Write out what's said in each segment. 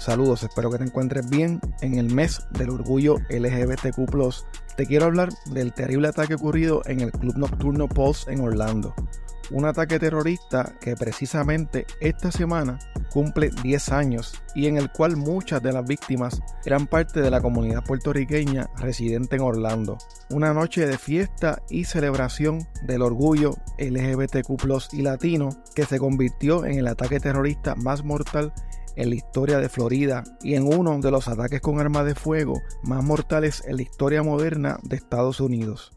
Saludos, espero que te encuentres bien en el mes del orgullo LGBTQ+. Te quiero hablar del terrible ataque ocurrido en el club nocturno Pulse en Orlando. Un ataque terrorista que precisamente esta semana cumple 10 años y en el cual muchas de las víctimas eran parte de la comunidad puertorriqueña residente en Orlando. Una noche de fiesta y celebración del orgullo LGBTQ+ y latino que se convirtió en el ataque terrorista más mortal en la historia de Florida y en uno de los ataques con armas de fuego más mortales en la historia moderna de Estados Unidos.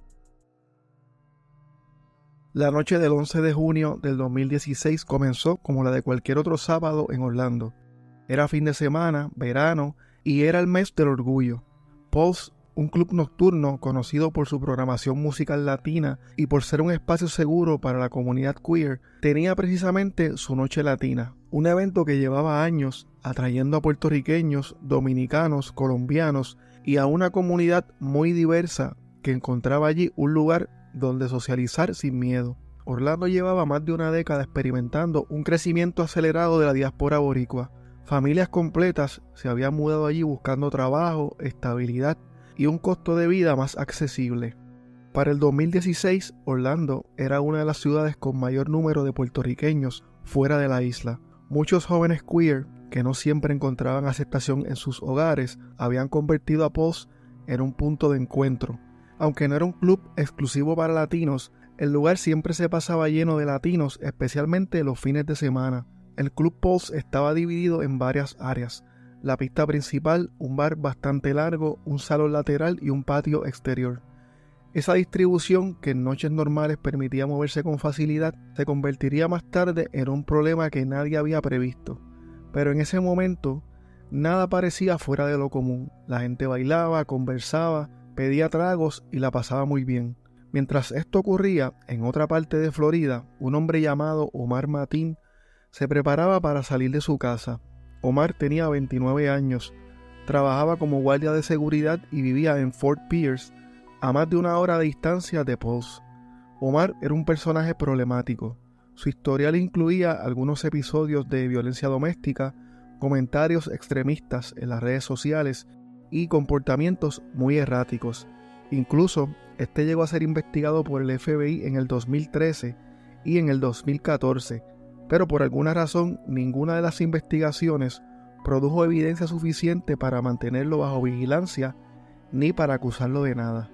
La noche del 11 de junio del 2016 comenzó como la de cualquier otro sábado en Orlando. Era fin de semana, verano y era el mes del orgullo. Pulse, un club nocturno conocido por su programación musical latina y por ser un espacio seguro para la comunidad queer, tenía precisamente su noche latina, un evento que llevaba años atrayendo a puertorriqueños, dominicanos, colombianos y a una comunidad muy diversa que encontraba allí un lugar donde socializar sin miedo. Orlando llevaba más de una década experimentando un crecimiento acelerado de la diáspora boricua. Familias completas se habían mudado allí buscando trabajo, estabilidad y un costo de vida más accesible. Para el 2016, Orlando era una de las ciudades con mayor número de puertorriqueños fuera de la isla. Muchos jóvenes queer, que no siempre encontraban aceptación en sus hogares, habían convertido a Pulse en un punto de encuentro. Aunque no era un club exclusivo para latinos, el lugar siempre se pasaba lleno de latinos, especialmente los fines de semana. El club Pulse estaba dividido en varias áreas. La pista principal, un bar bastante largo, un salón lateral y un patio exterior. Esa distribución, que en noches normales permitía moverse con facilidad, se convertiría más tarde en un problema que nadie había previsto. Pero en ese momento, nada parecía fuera de lo común. La gente bailaba, conversaba, pedía tragos y la pasaba muy bien. Mientras esto ocurría, en otra parte de Florida, un hombre llamado Omar Mateen se preparaba para salir de su casa. Omar tenía 29 años, trabajaba como guardia de seguridad y vivía en Fort Pierce, a más de una hora de distancia de Pulse. Omar era un personaje problemático. Su historial incluía algunos episodios de violencia doméstica, comentarios extremistas en las redes sociales y comportamientos muy erráticos. Incluso, este llegó a ser investigado por el FBI en el 2013 y en el 2014, pero por alguna razón ninguna de las investigaciones produjo evidencia suficiente para mantenerlo bajo vigilancia ni para acusarlo de nada.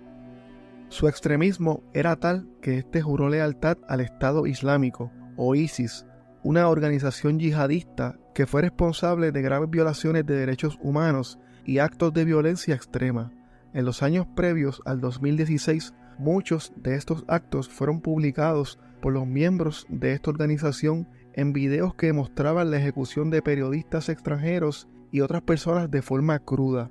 Su extremismo era tal que este juró lealtad al Estado Islámico, o ISIS, una organización yihadista que fue responsable de graves violaciones de derechos humanos y actos de violencia extrema. En los años previos al 2016, muchos de estos actos fueron publicados por los miembros de esta organización en videos que mostraban la ejecución de periodistas extranjeros y otras personas de forma cruda.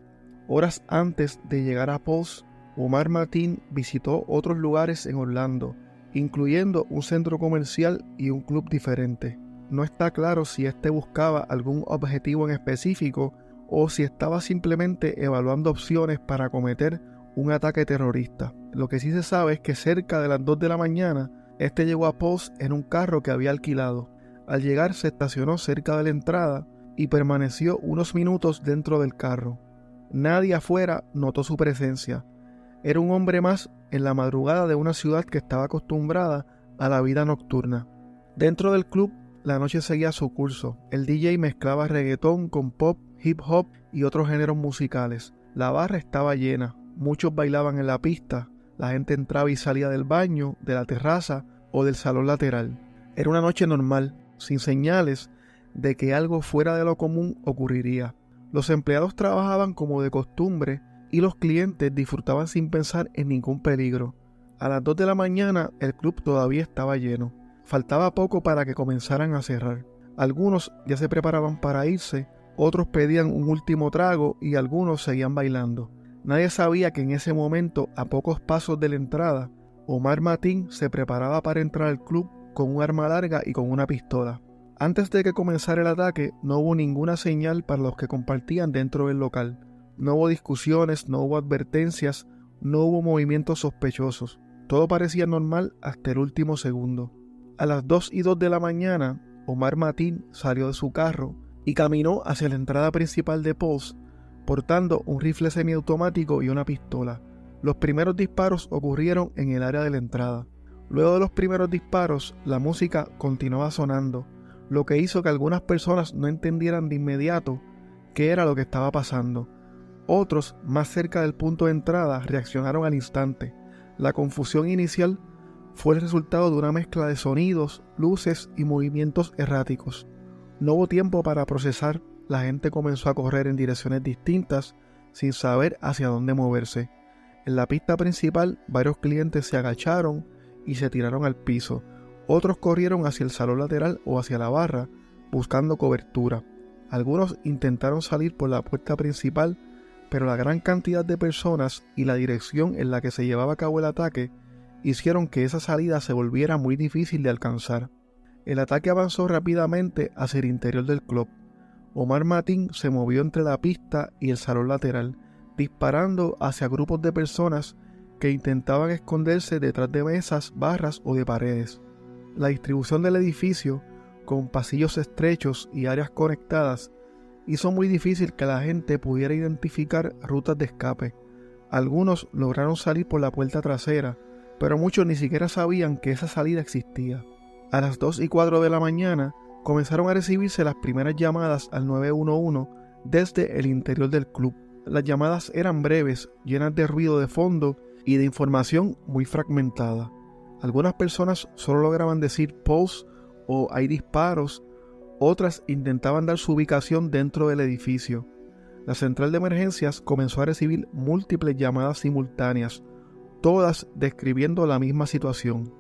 Horas antes de llegar a Pulse, Omar Mateen visitó otros lugares en Orlando, incluyendo un centro comercial y un club diferente. No está claro si este buscaba algún objetivo en específico o si estaba simplemente evaluando opciones para cometer un ataque terrorista. Lo que sí se sabe es que cerca de las 2 de la mañana, este llegó a Pulse en un carro que había alquilado. Al llegar se estacionó cerca de la entrada y permaneció unos minutos dentro del carro. Nadie afuera notó su presencia. Era un hombre más en la madrugada de una ciudad que estaba acostumbrada a la vida nocturna. Dentro del club, la noche seguía su curso. El DJ mezclaba reggaetón con pop, hip hop y otros géneros musicales. La barra estaba llena, muchos bailaban en la pista, la gente entraba y salía del baño, de la terraza o del salón lateral. Era una noche normal, sin señales de que algo fuera de lo común ocurriría. Los empleados trabajaban como de costumbre y los clientes disfrutaban sin pensar en ningún peligro. A las 2 de la mañana el club todavía estaba lleno. Faltaba poco para que comenzaran a cerrar. Algunos ya se preparaban para irse, otros pedían un último trago y algunos seguían bailando. Nadie sabía que en ese momento, a pocos pasos de la entrada, Omar Mateen se preparaba para entrar al club con un arma larga y con una pistola. Antes de que comenzara el ataque, no hubo ninguna señal para los que compartían dentro del local. No hubo discusiones, no hubo advertencias, no hubo movimientos sospechosos. Todo parecía normal hasta el último segundo. A las 2:02 de la mañana, Omar Mateen salió de su carro y caminó hacia la entrada principal de Pulse, portando un rifle semiautomático y una pistola. Los primeros disparos ocurrieron en el área de la entrada. Luego de los primeros disparos, la música continuaba sonando, lo que hizo que algunas personas no entendieran de inmediato qué era lo que estaba pasando. Otros, más cerca del punto de entrada, reaccionaron al instante. La confusión inicial fue el resultado de una mezcla de sonidos, luces y movimientos erráticos. No hubo tiempo para procesar. La gente comenzó a correr en direcciones distintas sin saber hacia dónde moverse. En la pista principal, varios clientes se agacharon y se tiraron al piso. Otros corrieron hacia el salón lateral o hacia la barra, buscando cobertura. Algunos intentaron salir por la puerta principal, pero la gran cantidad de personas y la dirección en la que se llevaba a cabo el ataque hicieron que esa salida se volviera muy difícil de alcanzar. El ataque avanzó rápidamente hacia el interior del club. Omar Mateen se movió entre la pista y el salón lateral, disparando hacia grupos de personas que intentaban esconderse detrás de mesas, barras o de paredes. La distribución del edificio, con pasillos estrechos y áreas conectadas, hizo muy difícil que la gente pudiera identificar rutas de escape. Algunos lograron salir por la puerta trasera, pero muchos ni siquiera sabían que esa salida existía. A las 2:04 de la mañana comenzaron a recibirse las primeras llamadas al 911 desde el interior del club. Las llamadas eran breves, llenas de ruido de fondo y de información muy fragmentada. Algunas personas solo lograban decir "Pulse" o "hay disparos", otras intentaban dar su ubicación dentro del edificio. La central de emergencias comenzó a recibir múltiples llamadas simultáneas, todas describiendo la misma situación: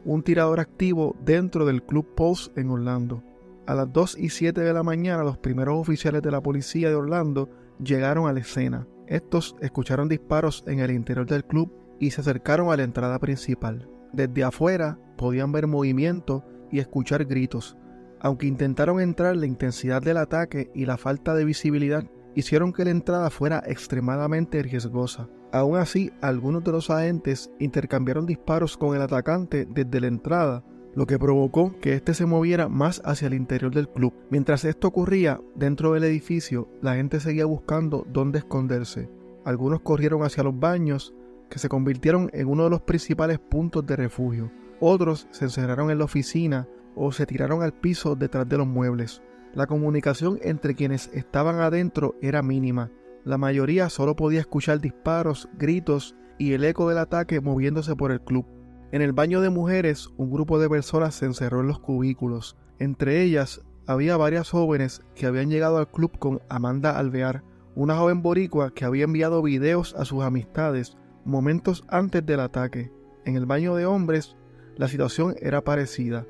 un tirador activo dentro del Club Pulse en Orlando. A las 2:07 de la mañana, los primeros oficiales de la policía de Orlando llegaron a la escena. Estos escucharon disparos en el interior del club y se acercaron a la entrada principal. Desde afuera podían ver movimiento y escuchar gritos. Aunque intentaron entrar, la intensidad del ataque y la falta de visibilidad hicieron que la entrada fuera extremadamente riesgosa. Aún así, algunos de los agentes intercambiaron disparos con el atacante desde la entrada, lo que provocó que éste se moviera más hacia el interior del club. Mientras esto ocurría, dentro del edificio, la gente seguía buscando dónde esconderse. Algunos corrieron hacia los baños, que se convirtieron en uno de los principales puntos de refugio. Otros se encerraron en la oficina o se tiraron al piso detrás de los muebles. La comunicación entre quienes estaban adentro era mínima. La mayoría solo podía escuchar disparos, gritos y el eco del ataque moviéndose por el club. En el baño de mujeres, un grupo de personas se encerró en los cubículos. Entre ellas, había varias jóvenes que habían llegado al club con Amanda Alvear, una joven boricua que había enviado videos a sus amistades momentos antes del ataque. En el baño de hombres, la situación era parecida.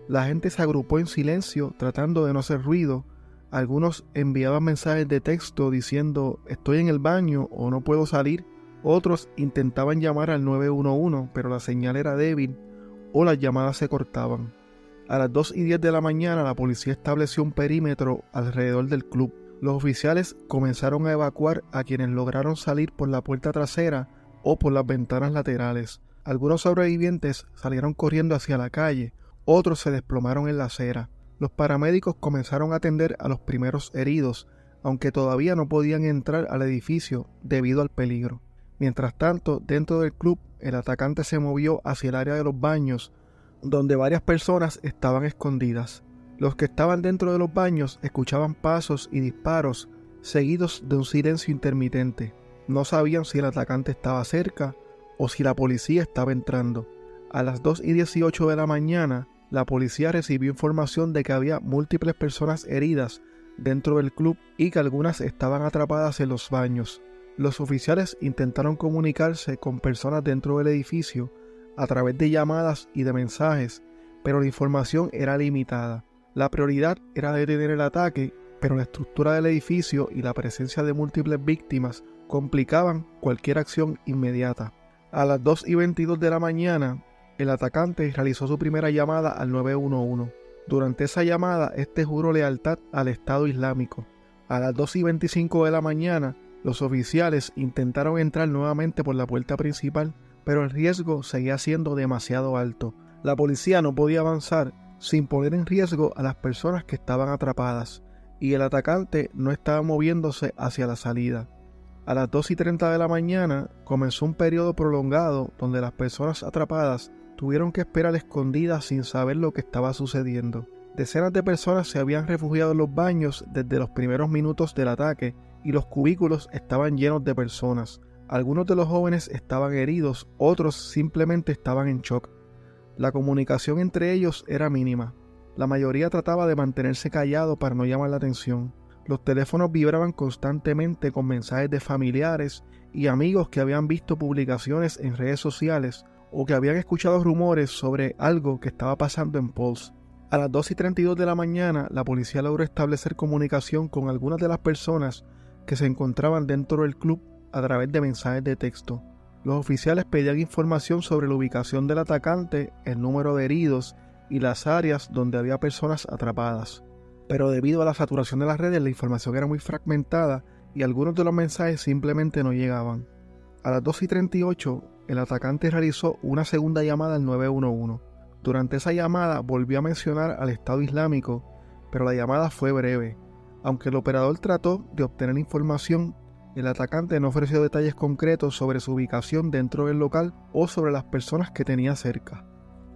La gente se agrupó en silencio tratando de no hacer ruido. Algunos enviaban mensajes de texto diciendo "estoy en el baño" o "no puedo salir". Otros intentaban llamar al 911, pero la señal era débil o las llamadas se cortaban. A las 2:10 de la mañana, la policía estableció un perímetro alrededor del club. Los oficiales comenzaron a evacuar a quienes lograron salir por la puerta trasera o por las ventanas laterales. Algunos sobrevivientes salieron corriendo hacia la calle, otros se desplomaron en la acera. Los paramédicos comenzaron a atender a los primeros heridos, aunque todavía no podían entrar al edificio debido al peligro. Mientras tanto, dentro del club, el atacante se movió hacia el área de los baños, donde varias personas estaban escondidas. Los que estaban dentro de los baños escuchaban pasos y disparos, seguidos de un silencio intermitente. No sabían si el atacante estaba cerca o si la policía estaba entrando. A las 2:18 de la mañana, la policía recibió información de que había múltiples personas heridas dentro del club y que algunas estaban atrapadas en los baños. Los oficiales intentaron comunicarse con personas dentro del edificio a través de llamadas y de mensajes, pero la información era limitada. La prioridad era detener el ataque, pero la estructura del edificio y la presencia de múltiples víctimas complicaban cualquier acción inmediata. A las 2:22 de la mañana, el atacante realizó su primera llamada al 911. Durante esa llamada, este juró lealtad al Estado Islámico. A las 2:25 de la mañana, los oficiales intentaron entrar nuevamente por la puerta principal, pero el riesgo seguía siendo demasiado alto. La policía no podía avanzar sin poner en riesgo a las personas que estaban atrapadas. y el atacante no estaba moviéndose hacia la salida. A las 2:30 de la mañana comenzó un periodo prolongado donde las personas atrapadas tuvieron que esperar escondidas sin saber lo que estaba sucediendo. Decenas de personas se habían refugiado en los baños desde los primeros minutos del ataque y los cubículos estaban llenos de personas. Algunos de los jóvenes estaban heridos, otros simplemente estaban en shock. La comunicación entre ellos era mínima. La mayoría trataba de mantenerse callado para no llamar la atención. Los teléfonos vibraban constantemente con mensajes de familiares y amigos que habían visto publicaciones en redes sociales o que habían escuchado rumores sobre algo que estaba pasando en Pulse. A las 2:32 de la mañana, la policía logró establecer comunicación con algunas de las personas que se encontraban dentro del club a través de mensajes de texto. Los oficiales pedían información sobre la ubicación del atacante, el número de heridos y las áreas donde había personas atrapadas. Pero debido a la saturación de las redes, la información era muy fragmentada y algunos de los mensajes simplemente no llegaban. A las 2:38, el atacante realizó una segunda llamada al 911. Durante esa llamada volvió a mencionar al Estado Islámico, pero la llamada fue breve. Aunque el operador trató de obtener información, el atacante no ofreció detalles concretos sobre su ubicación dentro del local o sobre las personas que tenía cerca.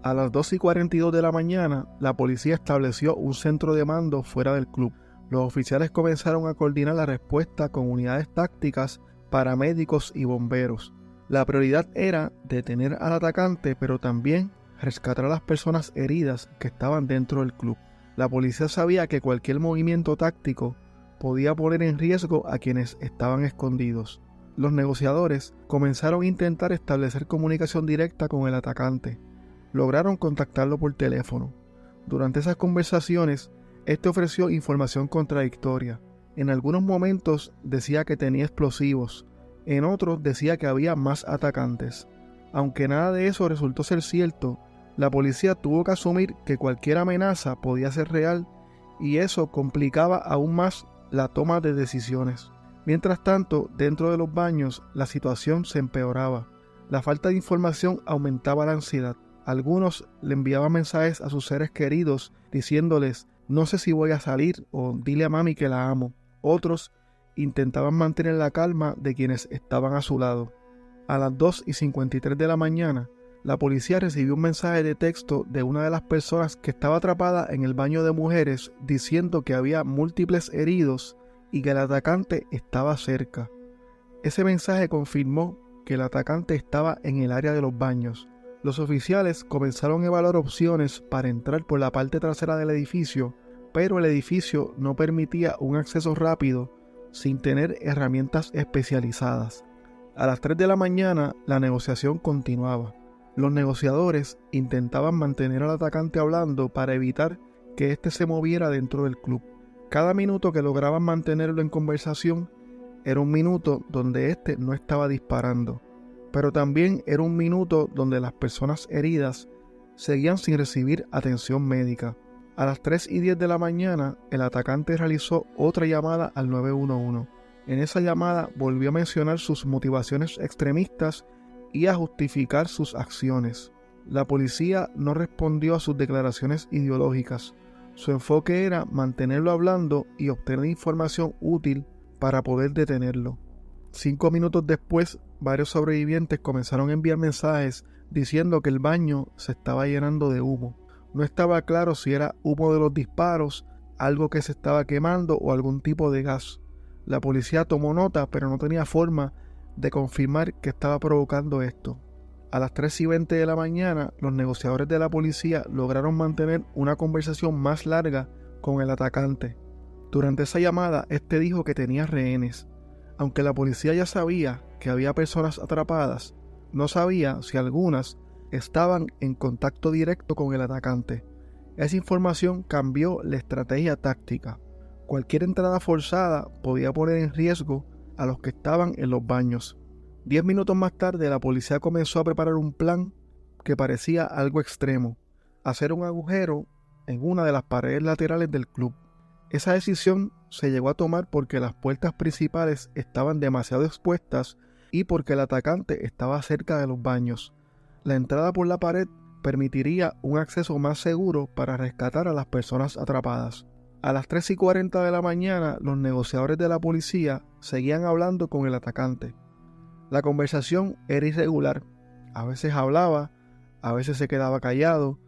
A las 2:42 de la mañana, la policía estableció un centro de mando fuera del club. Los oficiales comenzaron a coordinar la respuesta con unidades tácticas, paramédicos y bomberos. La prioridad era detener al atacante, pero también rescatar a las personas heridas que estaban dentro del club. La policía sabía que cualquier movimiento táctico podía poner en riesgo a quienes estaban escondidos. Los negociadores comenzaron a intentar establecer comunicación directa con el atacante. Lograron contactarlo por teléfono. Durante esas conversaciones, este ofreció información contradictoria. En algunos momentos decía que tenía explosivos, en otros decía que había más atacantes. Aunque nada de eso resultó ser cierto, la policía tuvo que asumir que cualquier amenaza podía ser real y eso complicaba aún más la toma de decisiones. Mientras tanto, dentro de los baños, la situación se empeoraba. La falta de información aumentaba la ansiedad. Algunos le enviaban mensajes a sus seres queridos diciéndoles «no sé si voy a salir» o «dile a mami que la amo». Otros intentaban mantener la calma de quienes estaban a su lado. A las 2:53 de la mañana, la policía recibió un mensaje de texto de una de las personas que estaba atrapada en el baño de mujeres diciendo que había múltiples heridos y que el atacante estaba cerca. Ese mensaje confirmó que el atacante estaba en el área de los baños. Los oficiales comenzaron a evaluar opciones para entrar por la parte trasera del edificio, pero el edificio no permitía un acceso rápido sin tener herramientas especializadas. A las 3 de la mañana, la negociación continuaba. Los negociadores intentaban mantener al atacante hablando para evitar que éste se moviera dentro del club. Cada minuto que lograban mantenerlo en conversación era un minuto donde éste no estaba disparando, pero también era un minuto donde las personas heridas seguían sin recibir atención médica. A las 3:10 de la mañana, el atacante realizó otra llamada al 911. En esa llamada volvió a mencionar sus motivaciones extremistas y a justificar sus acciones. La policía no respondió a sus declaraciones ideológicas. Su enfoque era mantenerlo hablando y obtener información útil para poder detenerlo. 5 minutos después, varios sobrevivientes comenzaron a enviar mensajes diciendo que el baño se estaba llenando de humo. No estaba claro si era humo de los disparos, algo que se estaba quemando o algún tipo de gas. La policía tomó nota, pero no tenía forma de confirmar que estaba provocando esto. A las 3:20 de la mañana, los negociadores de la policía lograron mantener una conversación más larga con el atacante. Durante esa llamada, este dijo que tenía rehenes. Aunque la policía ya sabía que había personas atrapadas, no sabía si algunas estaban en contacto directo con el atacante. Esa información cambió la estrategia táctica. Cualquier entrada forzada podía poner en riesgo a los que estaban en los baños. 10 minutos más tarde, la policía comenzó a preparar un plan que parecía algo extremo: hacer un agujero en una de las paredes laterales del club. Esa decisión se llegó a tomar porque las puertas principales estaban demasiado expuestas y porque el atacante estaba cerca de los baños. La entrada por la pared permitiría un acceso más seguro para rescatar a las personas atrapadas. A las 3:40 de la mañana, los negociadores de la policía seguían hablando con el atacante. La conversación era irregular. A veces hablaba, a veces se quedaba callado,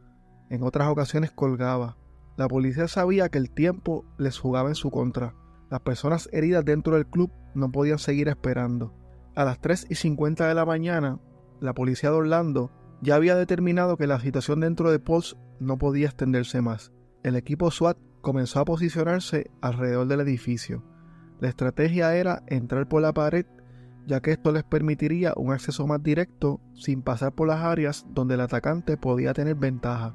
en otras ocasiones colgaba. La policía sabía que el tiempo les jugaba en su contra. Las personas heridas dentro del club no podían seguir esperando. A las 3:50 de la mañana, la policía de Orlando ya había determinado que la situación dentro de Pulse no podía extenderse más. El equipo SWAT comenzó a posicionarse alrededor del edificio. La estrategia era entrar por la pared, ya que esto les permitiría un acceso más directo sin pasar por las áreas donde el atacante podía tener ventaja.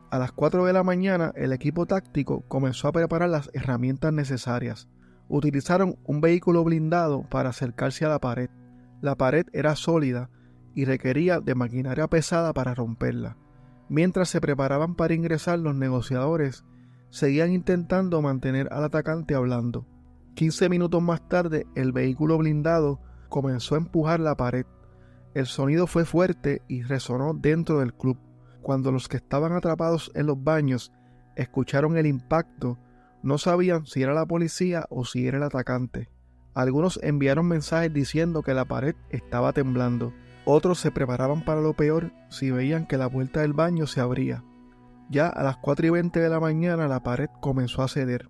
A las 4 de la mañana, el equipo táctico comenzó a preparar las herramientas necesarias. Utilizaron un vehículo blindado para acercarse a la pared. La pared era sólida y requería de maquinaria pesada para romperla. Mientras se preparaban para ingresar, los negociadores seguían intentando mantener al atacante hablando. 15 minutos más tarde, el vehículo blindado comenzó a empujar la pared. El sonido fue fuerte y resonó dentro del club. Cuando los que estaban atrapados en los baños escucharon el impacto, no sabían si era la policía o si era el atacante. Algunos enviaron mensajes diciendo que la pared estaba temblando. Otros se preparaban para lo peor si veían que la puerta del baño se abría. Ya a las 4:20 de la mañana la pared comenzó a ceder.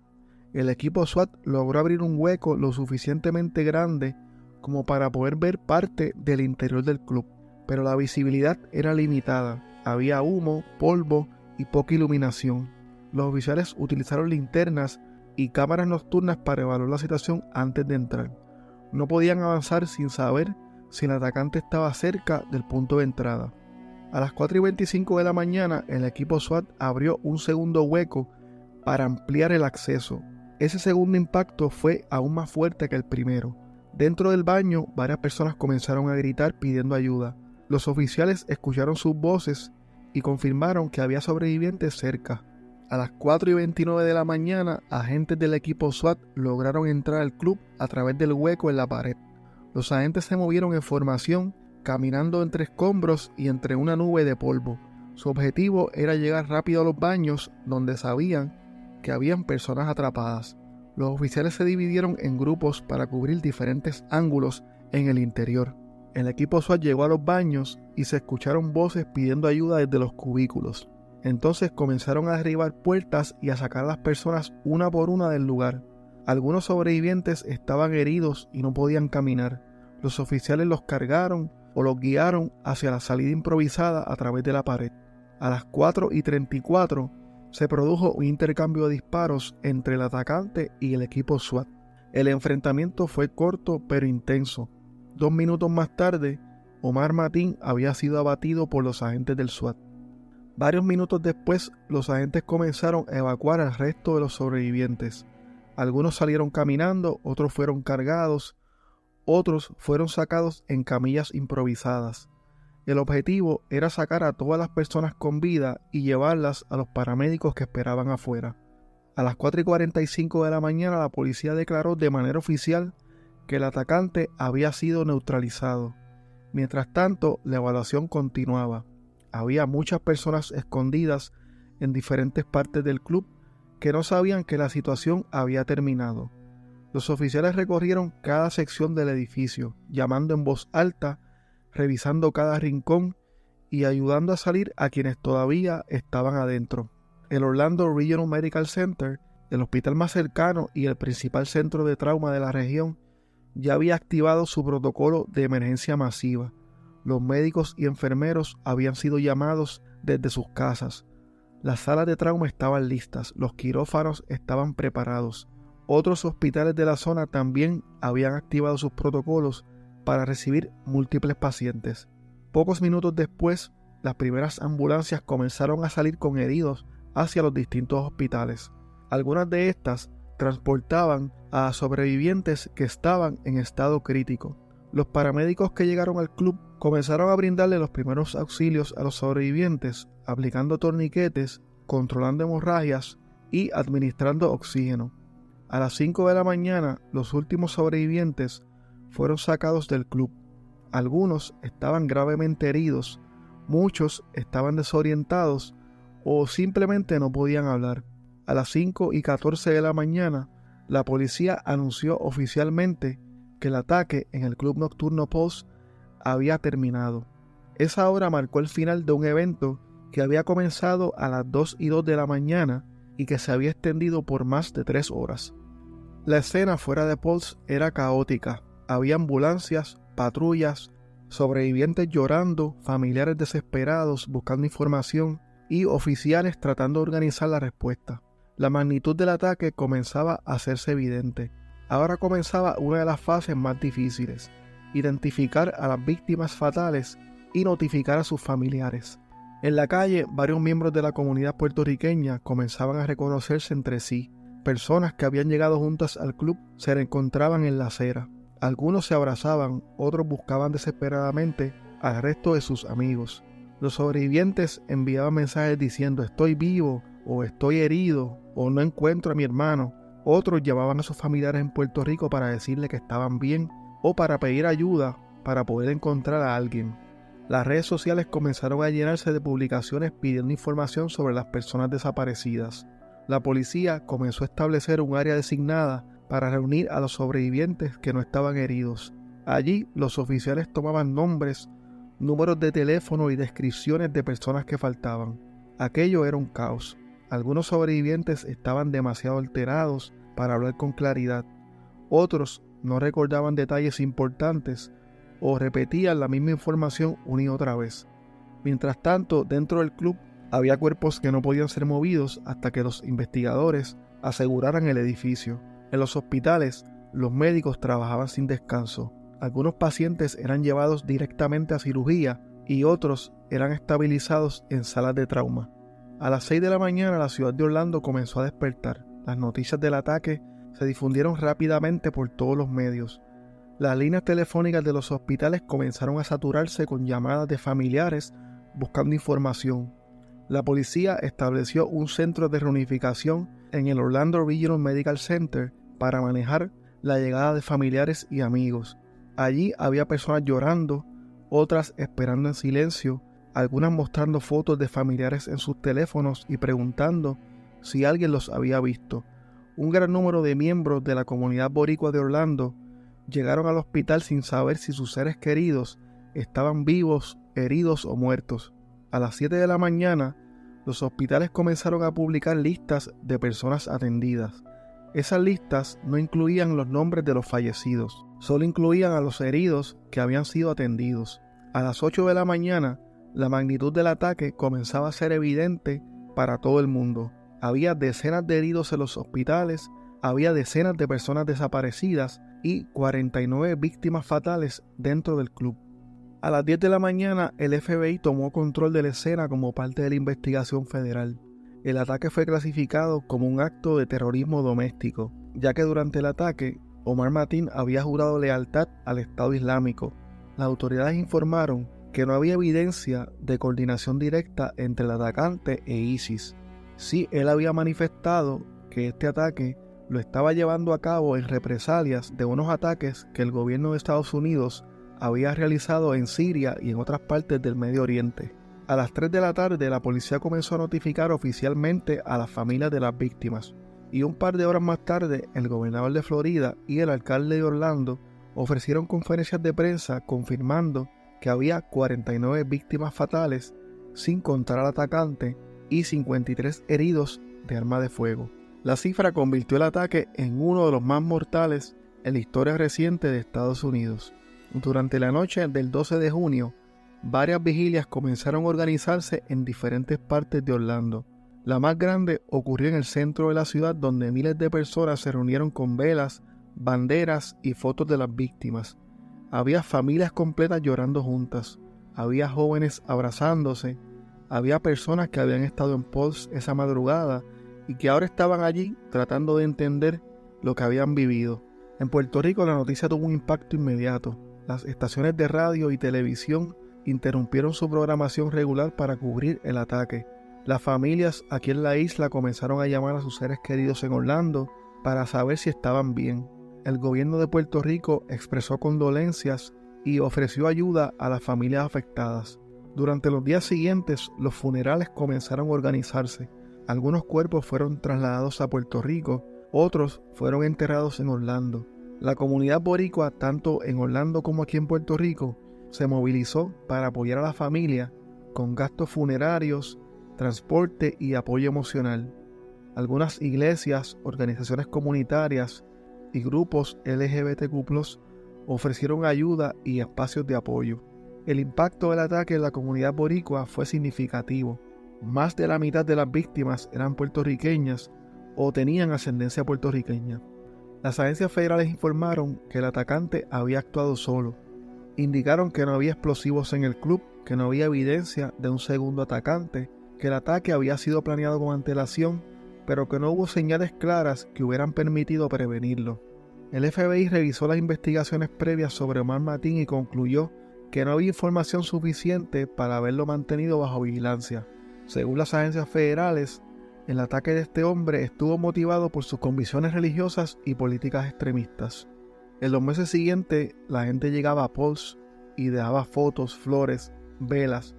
El equipo SWAT logró abrir un hueco lo suficientemente grande como para poder ver parte del interior del club, pero la visibilidad era limitada. Había humo, polvo y poca iluminación. Los oficiales utilizaron linternas y cámaras nocturnas para evaluar la situación antes de entrar. No podían avanzar sin saber si el atacante estaba cerca del punto de entrada. A las 4:25 de la mañana, el equipo SWAT abrió un segundo hueco para ampliar el acceso. Ese segundo impacto fue aún más fuerte que el primero. Dentro del baño, varias personas comenzaron a gritar pidiendo ayuda. Los oficiales escucharon sus voces y confirmaron que había sobrevivientes cerca. A las 4:29 de la mañana, agentes del equipo SWAT lograron entrar al club a través del hueco en la pared. Los agentes se movieron en formación, caminando entre escombros y entre una nube de polvo. Su objetivo era llegar rápido a los baños, donde sabían que habían personas atrapadas. Los oficiales se dividieron en grupos para cubrir diferentes ángulos en el interior. El equipo SWAT llegó a los baños y se escucharon voces pidiendo ayuda desde los cubículos. Entonces comenzaron a derribar puertas y a sacar a las personas una por una del lugar. Algunos sobrevivientes estaban heridos y no podían caminar. Los oficiales los cargaron o los guiaron hacia la salida improvisada a través de la pared. A las 4:34 se produjo un intercambio de disparos entre el atacante y el equipo SWAT. El enfrentamiento fue corto pero intenso. 2 minutos más tarde, Omar Mateen había sido abatido por los agentes del SWAT. Varios minutos después, los agentes comenzaron a evacuar al resto de los sobrevivientes. Algunos salieron caminando, otros fueron cargados, otros fueron sacados en camillas improvisadas. El objetivo era sacar a todas las personas con vida y llevarlas a los paramédicos que esperaban afuera. A las 4:45 de la mañana, la policía declaró de manera oficial que el atacante había sido neutralizado. Mientras tanto, la evaluación continuaba. Había muchas personas escondidas en diferentes partes del club que no sabían que la situación había terminado. Los oficiales recorrieron cada sección del edificio, llamando en voz alta, revisando cada rincón y ayudando a salir a quienes todavía estaban adentro. El Orlando Regional Medical Center, el hospital más cercano y el principal centro de trauma de la región, ya había activado su protocolo de emergencia masiva. Los médicos y enfermeros habían sido llamados desde sus casas. Las salas de trauma estaban listas, los quirófanos estaban preparados. Otros hospitales de la zona también habían activado sus protocolos para recibir múltiples pacientes. Pocos minutos después, las primeras ambulancias comenzaron a salir con heridos hacia los distintos hospitales. Algunas de estas transportaban a sobrevivientes que estaban en estado crítico. Los paramédicos que llegaron al club comenzaron a brindarle los primeros auxilios a los sobrevivientes, aplicando torniquetes, controlando hemorragias y administrando oxígeno. A las 5 de la mañana, los últimos sobrevivientes fueron sacados del club. Algunos estaban gravemente heridos, muchos estaban desorientados o simplemente no podían hablar. A las 5:14 de la mañana, la policía anunció oficialmente que el ataque en el club nocturno Pulse había terminado. Esa hora marcó el final de un evento que había comenzado a las 2:02 de la mañana y que se había extendido por más de 3 horas. La escena fuera de Pulse era caótica. Había ambulancias, patrullas, sobrevivientes llorando, familiares desesperados buscando información y oficiales tratando de organizar la respuesta. La magnitud del ataque comenzaba a hacerse evidente. Ahora comenzaba una de las fases más difíciles: identificar a las víctimas fatales y notificar a sus familiares. En la calle, varios miembros de la comunidad puertorriqueña comenzaban a reconocerse entre sí. Personas que habían llegado juntas al club se reencontraban en la acera. Algunos se abrazaban, otros buscaban desesperadamente al resto de sus amigos. Los sobrevivientes enviaban mensajes diciendo «estoy vivo» o «estoy herido» o «no encuentro a mi hermano». Otros llamaban a sus familiares en Puerto Rico para decirle que estaban bien o para pedir ayuda para poder encontrar a alguien. Las redes sociales comenzaron a llenarse de publicaciones pidiendo información sobre las personas desaparecidas. La policía comenzó a establecer un área designada para reunir a los sobrevivientes que no estaban heridos. Allí, los oficiales tomaban nombres, números de teléfono y descripciones de personas que faltaban. Aquello era un caos. Algunos sobrevivientes estaban demasiado alterados para hablar con claridad. Otros no recordaban detalles importantes o repetían la misma información una y otra vez. Mientras tanto, dentro del club había cuerpos que no podían ser movidos hasta que los investigadores aseguraran el edificio. En los hospitales, los médicos trabajaban sin descanso. Algunos pacientes eran llevados directamente a cirugía y otros eran estabilizados en salas de trauma. A las 6 de la mañana, la ciudad de Orlando comenzó a despertar. Las noticias del ataque se difundieron rápidamente por todos los medios. Las líneas telefónicas de los hospitales comenzaron a saturarse con llamadas de familiares buscando información. La policía estableció un centro de reunificación en el Orlando Regional Medical Center para manejar la llegada de familiares y amigos. Allí había personas llorando, otras esperando en silencio, algunas mostrando fotos de familiares en sus teléfonos y preguntando si alguien los había visto. Un gran número de miembros de la comunidad boricua de Orlando llegaron al hospital sin saber si sus seres queridos estaban vivos, heridos o muertos. A las 7 de la mañana, los hospitales comenzaron a publicar listas de personas atendidas. Esas listas no incluían los nombres de los fallecidos, solo incluían a los heridos que habían sido atendidos. A las 8 de la mañana, la magnitud del ataque comenzaba a ser evidente para todo el mundo. Había decenas de heridos en los hospitales, había decenas de personas desaparecidas y 49 víctimas fatales dentro del club. A las 10 de la mañana, el FBI tomó control de la escena como parte de la investigación federal. El ataque fue clasificado como un acto de terrorismo doméstico, ya que durante el ataque, Omar Mateen había jurado lealtad al Estado Islámico. Las autoridades informaron que no había evidencia de coordinación directa entre el atacante e ISIS. Sí, él había manifestado que este ataque lo estaba llevando a cabo en represalias de unos ataques que el gobierno de Estados Unidos había realizado en Siria y en otras partes del Medio Oriente. A las 3 de la tarde, la policía comenzó a notificar oficialmente a las familias de las víctimas, y un par de horas más tarde, el gobernador de Florida y el alcalde de Orlando ofrecieron conferencias de prensa confirmando que había 49 víctimas fatales, sin contar al atacante, y 53 heridos de arma de fuego. La cifra convirtió el ataque en uno de los más mortales en la historia reciente de Estados Unidos. Durante la noche del 12 de junio, varias vigilias comenzaron a organizarse en diferentes partes de Orlando. La más grande ocurrió en el centro de la ciudad, donde miles de personas se reunieron con velas, banderas y fotos de las víctimas. Había familias completas llorando juntas, había jóvenes abrazándose, había personas que habían estado en Pulse esa madrugada y que ahora estaban allí tratando de entender lo que habían vivido. En Puerto Rico la noticia tuvo un impacto inmediato. Las estaciones de radio y televisión interrumpieron su programación regular para cubrir el ataque. Las familias aquí en la isla comenzaron a llamar a sus seres queridos en Orlando para saber si estaban bien. El gobierno de Puerto Rico expresó condolencias y ofreció ayuda a las familias afectadas. Durante los días siguientes, los funerales comenzaron a organizarse. Algunos cuerpos fueron trasladados a Puerto Rico, otros fueron enterrados en Orlando. La comunidad boricua, tanto en Orlando como aquí en Puerto Rico, se movilizó para apoyar a la familia con gastos funerarios, transporte y apoyo emocional. Algunas iglesias, organizaciones comunitarias y grupos LGBTQ+ ofrecieron ayuda y espacios de apoyo. El impacto del ataque en la comunidad boricua fue significativo. Más de la mitad de las víctimas eran puertorriqueñas o tenían ascendencia puertorriqueña. Las agencias federales informaron que el atacante había actuado solo. Indicaron que no había explosivos en el club, que no había evidencia de un segundo atacante, que el ataque había sido planeado con antelación, pero que no hubo señales claras que hubieran permitido prevenirlo. El FBI revisó las investigaciones previas sobre Omar Mateen y concluyó que no había información suficiente para haberlo mantenido bajo vigilancia. Según las agencias federales, el ataque de este hombre estuvo motivado por sus convicciones religiosas y políticas extremistas. En los meses siguientes, la gente llegaba a Pulse y dejaba fotos, flores, velas,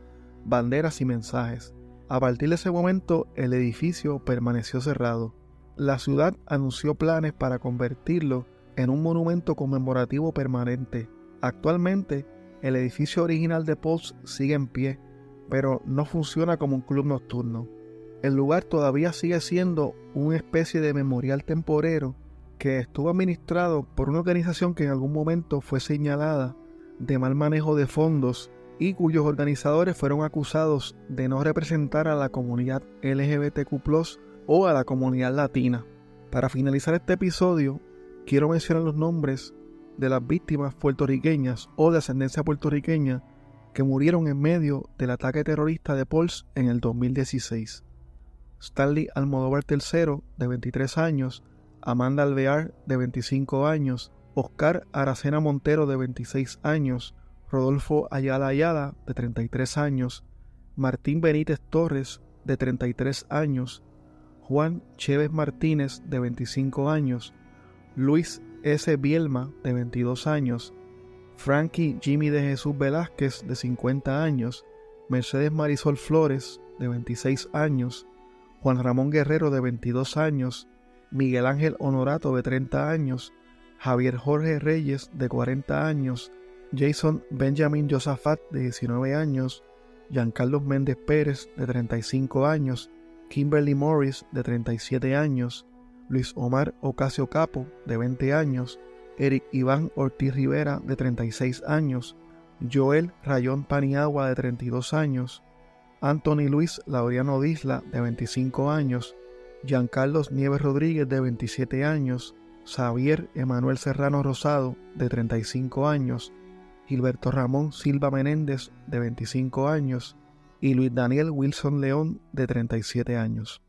banderas y mensajes. A partir de ese momento, el edificio permaneció cerrado. La ciudad anunció planes para convertirlo en un monumento conmemorativo permanente. Actualmente, el edificio original de Pulse sigue en pie, pero no funciona como un club nocturno. El lugar todavía sigue siendo una especie de memorial temporero que estuvo administrado por una organización que en algún momento fue señalada de mal manejo de fondos y cuyos organizadores fueron acusados de no representar a la comunidad LGBTQ+ o a la comunidad latina. Para finalizar este episodio, quiero mencionar los nombres de las víctimas puertorriqueñas o de ascendencia puertorriqueña que murieron en medio del ataque terrorista de Pulse en el 2016. Stanley Almodóvar III, de 23 años, Amanda Alvear, de 25 años, Oscar Aracena Montero, de 26 años, Rodolfo Ayala Ayala, de 33 años, Martín Benítez Torres, de 33 años, Juan Chévez Martínez, de 25 años, Luis S. Bielma, de 22 años, Frankie Jimmy de Jesús Velázquez, de 50 años, Mercedes Marisol Flores, de 26 años, Juan Ramón Guerrero, de 22 años, Miguel Ángel Honorato, de 30 años, Javier Jorge Reyes, de 40 años, Jason Benjamin Josafat, de 19 años, Giancarlos Méndez Pérez, de 35 años, Kimberly Morris, de 37 años, Luis Omar Ocasio Capo, de 20 años, Eric Iván Ortiz Rivera, de 36 años, Joel Rayón Paniagua, de 32 años, Anthony Luis Laureano Disla, de 25 años, Giancarlos Nieves Rodríguez, de 27 años, Xavier Emanuel Serrano Rosado, de 35 años, Gilberto Ramón Silva Menéndez, de 25 años, y Luis Daniel Wilson León, de 37 años.